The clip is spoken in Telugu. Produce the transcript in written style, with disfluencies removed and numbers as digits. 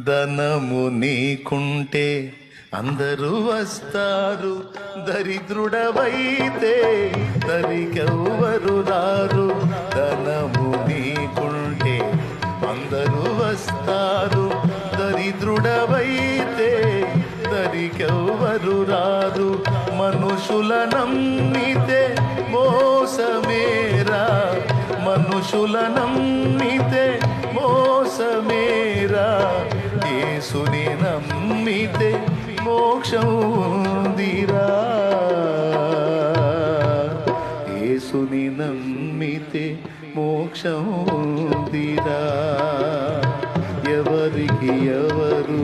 ధనము నీకుంటే అందరూ వస్తారు, దరిద్రుడవైతే దరికెవ్వరు రారు. ధనము నీకుంటే అందరూ వస్తారు, దరిద్రుడవైతే దరికెవ్వరు రారు. మనుషుల నమ్మితే మోసమేరా, మనుషుల నమ్మితే మోసమేరా. యేసుని నమ్మితే మోక్షం ఉందిరా, యేసుని నమ్మితే మోక్షం ఉందిరా. ఎవరికి ఎవరు